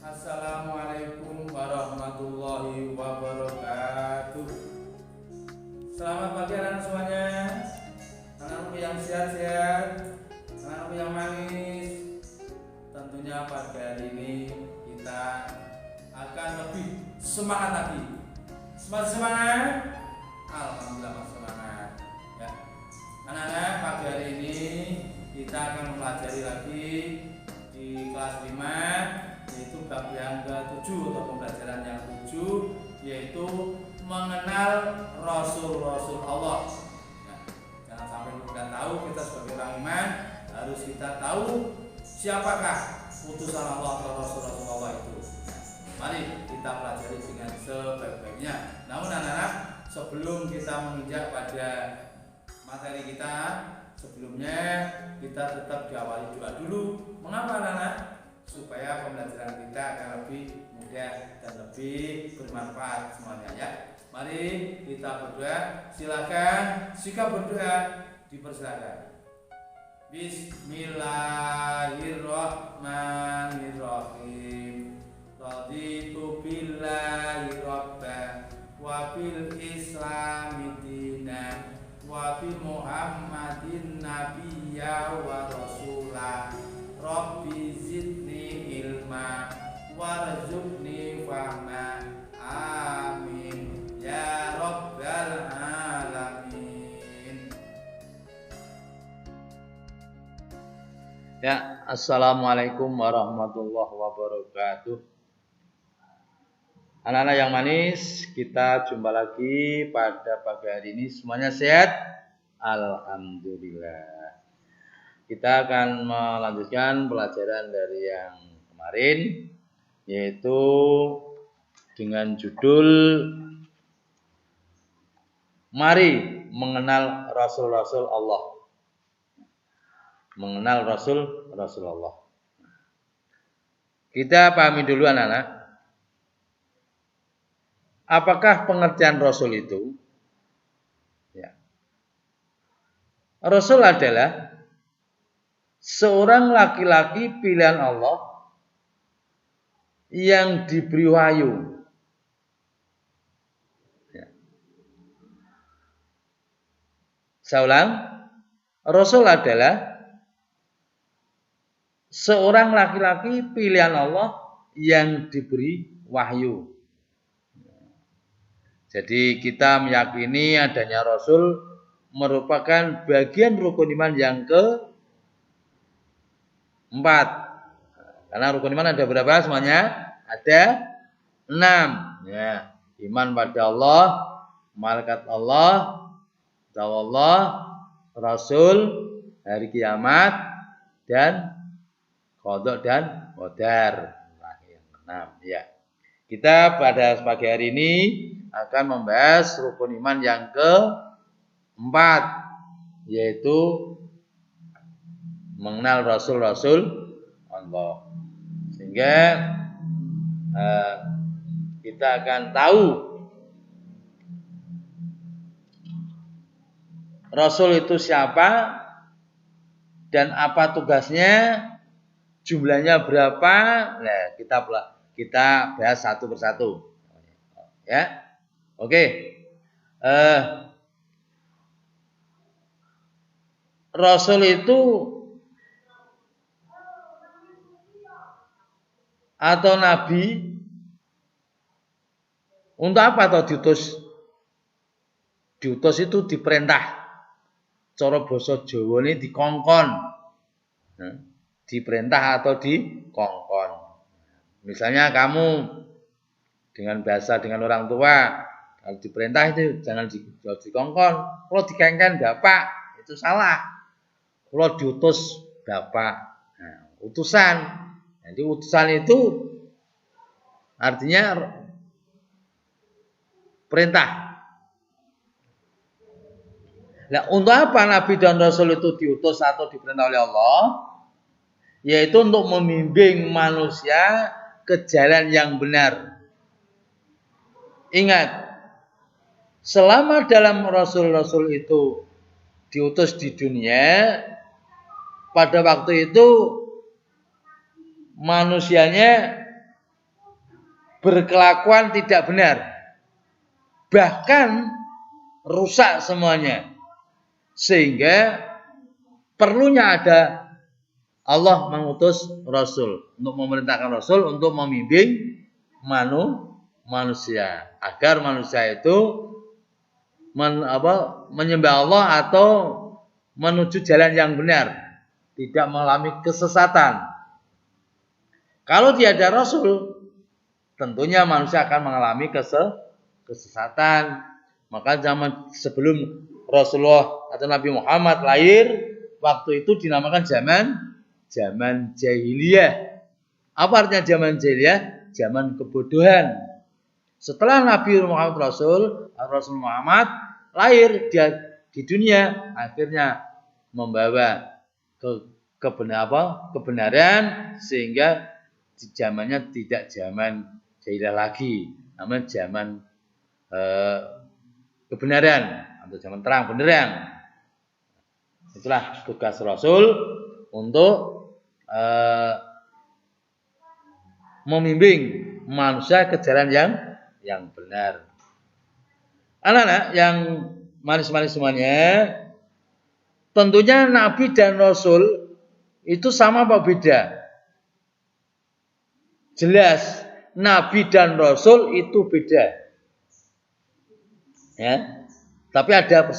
Assalamualaikum warahmatullahi wabarakatuh. Selamat pagi anak semuanya. Anak yang sehat-sehat, anak yang manis. Tentunya pada hari ini kita akan lebih semangat lagi. Semangat. Alhamdulillah masih semangat. Ya. Anak-anak, pagi hari ini kita akan mempelajari lagi di kelas 5, yaitu bab yang ke-7 atau pembelajaran yang 7, yaitu mengenal Rasul-Rasul Allah. Nah, jangan sampai kita tahu, kita sebagai orang iman harus kita tahu siapakah utusan Allah atau Rasul-Rasul Allah itu. Mari kita pelajari dengan sebaik-baiknya. Namun anak-anak, sebelum kita menginjak pada materi kita, sebelumnya kita tetap diawali doa dulu. Mengapa anak-anak? Supaya pembelajaran kita akan lebih mudah dan lebih bermanfaat semuanya ya. Mari kita berdoa. Silakan sikap berdoa dipersilakan. Bismillahirrahmanirrahim. Raditu billahi rabban wa bil islami dinan wa bi Muhammadin nabiyya wa rasulah. Rabbi zidni ilma warzuqni fahma. Amin ya rabbal alamin. Ya, assalamualaikum warahmatullahi wabarakatuh. Anak-anak yang manis, kita jumpa lagi pada pagi hari ini. Semuanya sehat? Alhamdulillah. Kita akan melanjutkan pelajaran dari yang kemarin, yaitu dengan judul Mari mengenal Rasul-Rasul Allah. Mengenal Rasul-Rasul Allah. Kita pahami dulu anak-anak. Apakah pengertian Rasul itu? Ya. Rasul adalah seorang laki-laki pilihan Allah yang diberi wahyu. Ya. Saya ulang, Rasul adalah seorang laki-laki pilihan Allah yang diberi wahyu. Jadi kita meyakini adanya Rasul merupakan bagian rukun iman yang ke-4. Karena rukun iman ada berapa semuanya? Ada 6. Ya, iman pada Allah, malaikat Allah, Allah, Rasul, hari kiamat, dan qada dan qadar. Yang 6. Ya. Kita pada pagi hari ini akan membahas rukun iman yang ke-4, yaitu mengenal Rasul-Rasul Allah. Sehingga kita akan tahu Rasul itu siapa dan apa tugasnya, jumlahnya berapa. Nah, kita bahas satu persatu. Ya. Oke. Rasul itu atau nabi untuk apa atau diutus? Diutus itu diperintah. Cara basa Jawa ini dikongkon. Diperintah atau dikongkon. Misalnya kamu dengan orang tua, kalau diperintah itu jangan dikongkon. Kalau dikengken bapak itu salah. Kalau diutus bapak, nah, utusan. Jadi utusan itu artinya perintah. Nah, untuk apa Nabi dan Rasul itu diutus atau diperintah oleh Allah? Yaitu untuk membimbing manusia ke jalan yang benar. Ingat, selama dalam Rasul-Rasul itu diutus di dunia, pada waktu itu manusianya berkelakuan tidak benar. Bahkan rusak semuanya. Sehingga perlunya ada Allah mengutus Rasul. Untuk memerintahkan Rasul untuk membimbing manusia. Agar manusia itu menyembah Allah atau menuju jalan yang benar. Tidak mengalami kesesatan. Kalau tiada Rasul, tentunya manusia akan mengalami kesesatan. Maka zaman sebelum Rasulullah atau Nabi Muhammad lahir, waktu itu dinamakan zaman jahiliyah. Apa artinya zaman jahiliyah? Zaman kebodohan. Setelah Nabi Muhammad Rasul Muhammad lahir di dunia, akhirnya membawa kebenaran, sehingga di zamannya tidak zaman jahiliyah lagi, namanya zaman kebenaran atau zaman terang benderang. Itulah tugas Rasul untuk membimbing manusia ke jalan yang benar. Anak-anak yang manis-manis semuanya, tentunya Nabi dan Rasul itu sama apa beda? Jelas, Nabi dan Rasul itu beda. Ya. Tapi ada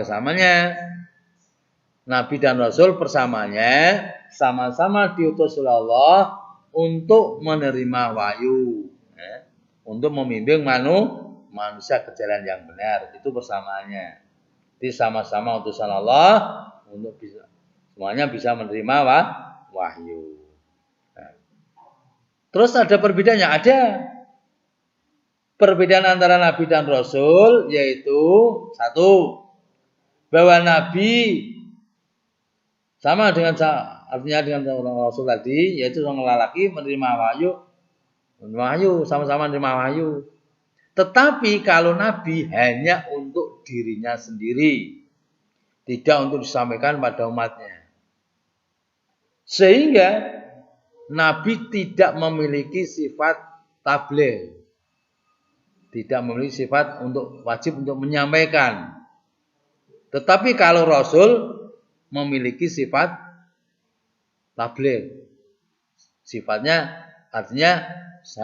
samanya. Nabi dan Rasul persamanya sama-sama diutus oleh Allah untuk menerima wahyu, ya. Untuk membimbing manusia ke jalan yang benar. Itu persamaannya. Jadi sama-sama utusan Allah untuk semuanya bisa menerima wahyu. Nah. Terus ada perbedaannya? Ada perbedaan antara Nabi dan Rasul, yaitu satu, bahwa Nabi sama dengan artinya dengan orang Rasul tadi, yaitu orang lelaki menerima wahyu, sama-sama menerima wahyu. Tetapi kalau Nabi hanya untuk dirinya sendiri, tidak untuk disampaikan pada umatnya. Sehingga Nabi tidak memiliki sifat tabligh, tidak memiliki sifat untuk wajib untuk menyampaikan. Tetapi kalau Rasul memiliki sifat tabligh, sifatnya artinya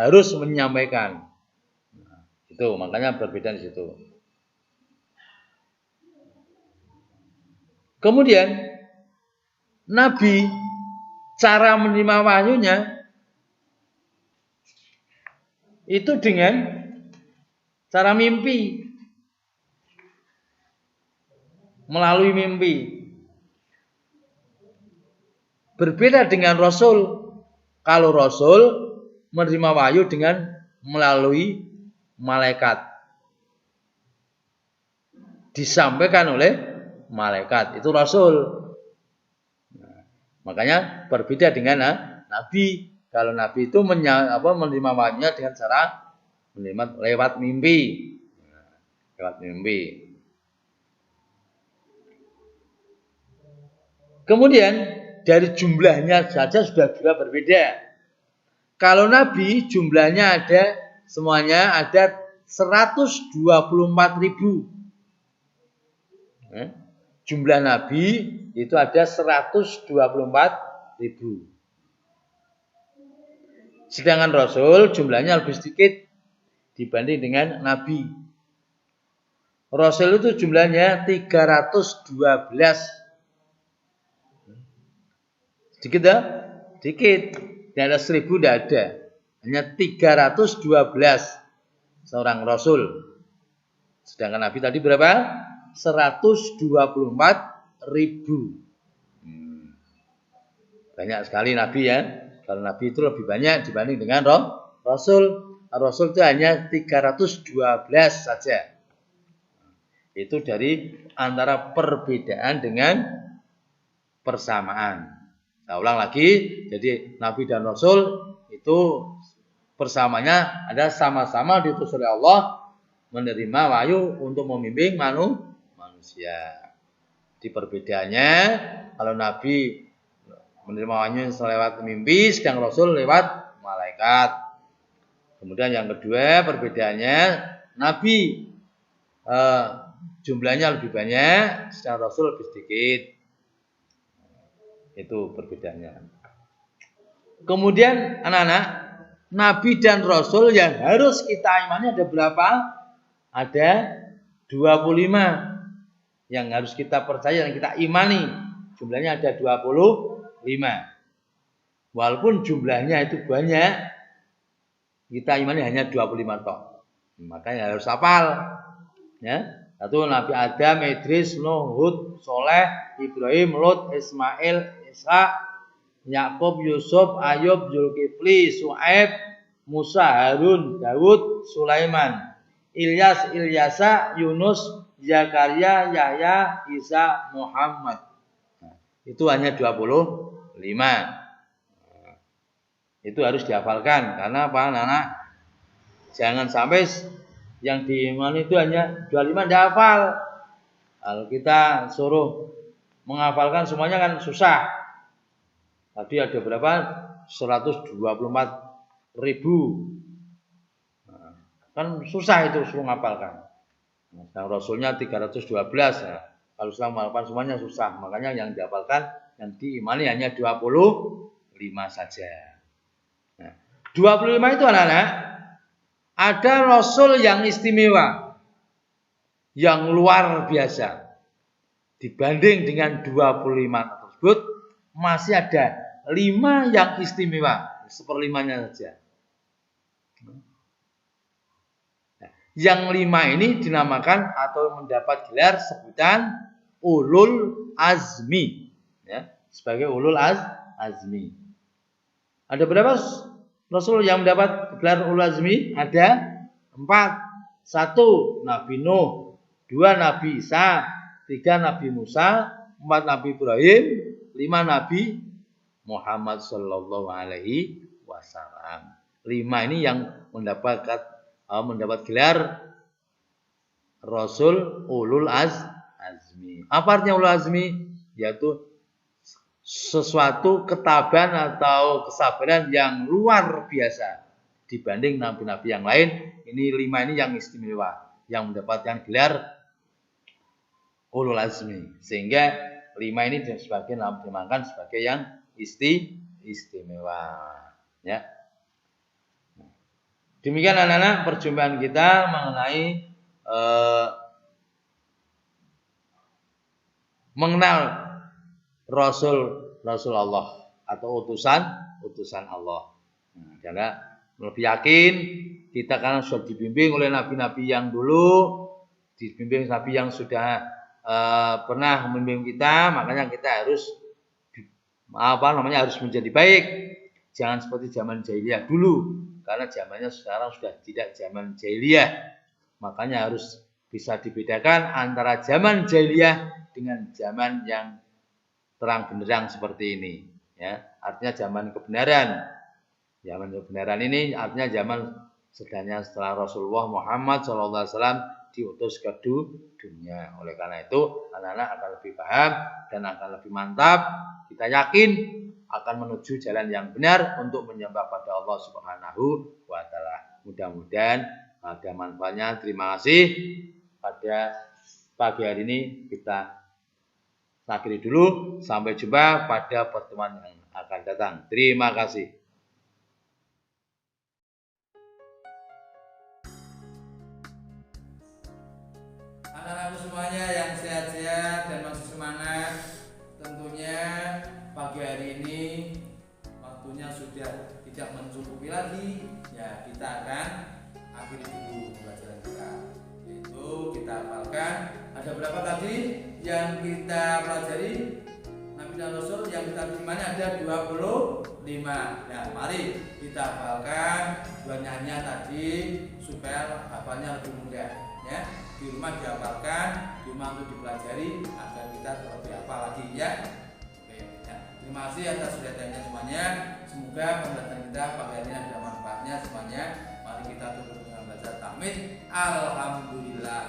harus menyampaikan. Nah, itu makanya perbedaan di situ. Kemudian Nabi cara menerima wahyunya itu dengan cara mimpi, melalui mimpi. Berbeda dengan Rasul. Kalau Rasul menerima wahyu dengan melalui malaikat, disampaikan oleh malaikat. Itu Rasul. Nah, makanya berbeda dengan Nabi. Kalau Nabi itu menerima wahyunya dengan cara menerima lewat mimpi. Lewat mimpi. Kemudian dari jumlahnya saja sudah berbeda. Kalau Nabi jumlahnya semuanya ada 124.000. Jumlah Nabi itu ada 124.000. Sedangkan Rasul jumlahnya lebih sedikit dibanding dengan Nabi. Rasul itu jumlahnya 312. Sedikit ya? Sedikit. Tidak ada 1.000, tidak ada. Hanya 312 seorang Rasul. Sedangkan Nabi tadi berapa? 124.000. Banyak sekali Nabi ya. Kalau Nabi itu lebih banyak dibanding dengan Rasul. Rasul itu hanya 312 saja. Itu dari antara perbedaan dengan persamaan. Saya ulang lagi, jadi Nabi dan Rasul itu persamanya ada sama-sama diutus oleh Allah menerima wahyu untuk membimbing manusia. Di perbedaannya, kalau Nabi menerima wahyu lewat mimpi, sedang Rasul lewat malaikat. Kemudian yang kedua perbedaannya Nabi jumlahnya lebih banyak, sedangkan Rasul lebih sedikit. Itu perbedaannya. Kemudian anak-anak, Nabi dan Rasul yang harus kita imani ada berapa? Ada 25 yang harus kita percaya dan kita imani. Jumlahnya ada 25. Walaupun jumlahnya itu banyak, kita imani hanya 25 tok. Makanya harus hafal. Ya. Satu Nabi Adam, Idris, Nuh, Hud, Soleh, Ibrahim, Lut, Ismail, Ishak, Yakub, Yusuf, Ayub, Zulkifli, Su'aib, Musa, Harun, Daud, Sulaiman, Ilyas, Ilyasa, Yunus, Zakaria, Yahya, Isa, Muhammad. Nah, itu hanya 25. Itu harus dihafalkan karena apa anak-anak? Jangan sampai yang diimani itu hanya 25 tidak hafal. Kalau kita suruh menghafalkan semuanya kan susah. Tadi ada berapa? 124.000. Nah, kan susah itu suruh menghafalkan. Nah, Rasulnya 312 ya. Kalau sudah menghafalkan semuanya susah. Makanya yang dihafalkan, yang diimani hanya 25 saja. Nah, 25 itu anak-anak, ada Rasul yang istimewa, yang luar biasa. Dibanding dengan 25 tersebut, masih ada 5 yang istimewa, seperlimanya saja. Nah, yang 5 ini dinamakan atau mendapat gelar sebutan ulul azmi, ya, sebagai ulul azmi. Ada berapa Rasul yang mendapat gelar ulul azmi? Ada 4. 1 Nabi Nuh, 2 Nabi Isa, 3 Nabi Musa, 4 Nabi Ibrahim, 5 Nabi Muhammad sallallahu alaihi wasallam. 5 ini yang mendapat gelar Rasul ulul azmi. Apa artinya ulul azmi? Yaitu sesuatu ketabahan atau kesabaran yang luar biasa dibanding nabi-nabi yang lain. Ini 5 ini yang istimewa, yang mendapatkan gelar ulul azmi, sehingga 5 ini dimakan sebagai yang istimewa. Ya. Demikian anak-anak perjumpaan kita mengenai mengenal Rasul Allah atau utusan Allah. Nah, karena lebih yakin kita karena sudah dibimbing oleh nabi-nabi yang dulu, dibimbing nabi yang sudah pernah membimbing kita, makanya kita harus harus menjadi baik. Jangan seperti zaman jahiliyah dulu, karena zamannya sekarang sudah tidak zaman jahiliyah. Makanya harus bisa dibedakan antara zaman jahiliyah dengan zaman yang terang benderang seperti ini, ya. Artinya zaman kebenaran. Zaman kebenaran ini artinya zaman setelah Rasulullah Muhammad SAW diutus ke dunia. Oleh karena itu, anak-anak akan lebih paham dan akan lebih mantap. Kita yakin akan menuju jalan yang benar untuk menyembah pada Allah Subhanahu wa taala. Mudah-mudahan ada manfaatnya. Terima kasih. Pada pagi hari ini kita akhiri dulu. Sampai jumpa pada pertemuan yang akan datang. Terima kasih. Anak-anakku semuanya yang sehat-sehat dan masih semangat, tentunya pagi hari ini waktunya sudah tidak mencukupi lagi. Ya, kita akan akhiri dulu pembelajaran kita. Yaitu kita hafalkan ada berapa tadi yang kita pelajari? Nabi dan Rasul yang kita imani ada 25. Ya, mari kita hafalkan 2 nyanyian tadi supaya hafalnya lebih mudah, ya. Di rumah dihafalkan, di rumah untuk dipelajari agar kita lebih hafal lagi, ya. Oke, ya. Terima kasih atas perhatiannya semuanya. Semoga pembelajaran kita pagi hari ini ada manfaatnya semuanya. Mari kita tutup dengan baca tahmid. Alhamdulillah.